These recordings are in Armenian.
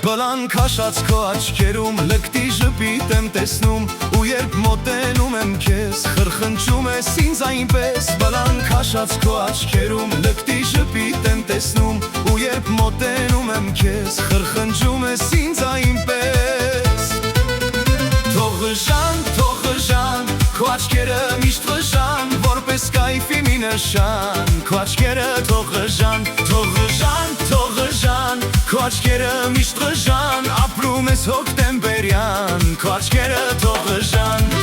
Բլան քաշած քո աչքերում լկտի ժպիտ եմ տեսնում ու երբ մոտենում եմ քեզ խրխնջում ես ինձ այնպես Բլան քաշած քո աչքերում լկտի ժպիտ եմ տեսնում ու երբ մոտենում եմ քեզ խրխնջում ես ինձ այնպես Թող ժան, քո աչքերը միշտ վժան որպես կայֆի մի նշան Քո աչքերը թող ժան, Քո աչքերը միշտ վժան ապրում ես հոկտեմբերյան Քո աչքերը թող ժան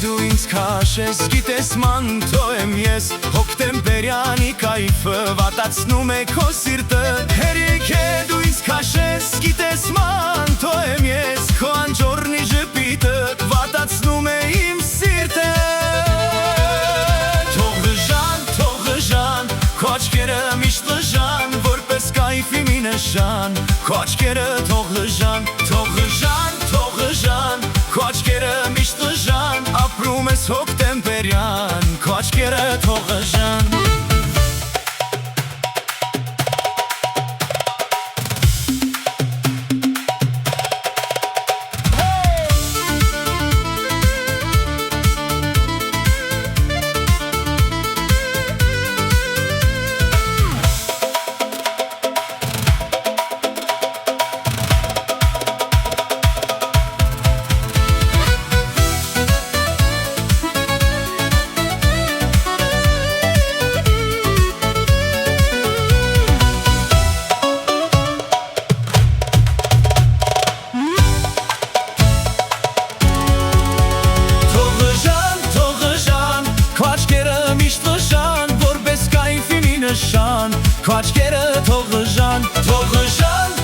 Դու ինձ քաշես, գիտես մանթո եմ ես Հոկտեմբերյանի կայֆը վատացնում է քո սիրտը Հերիք է դու ինձ քաշես, գիտես մանթո եմ ես Քո անջորնի ժպիտը վատացնում է իմ սիրտը Թող ժան, քո աչքերը միշտ վժան Որպես կայֆի մի նշան Քո աչքերը թող ժան, Քո աչքերը միշտ վժան Ապրում ես հոկտեմբերյան Քո աչքերը թող ժան Քո աչքերը թող ժան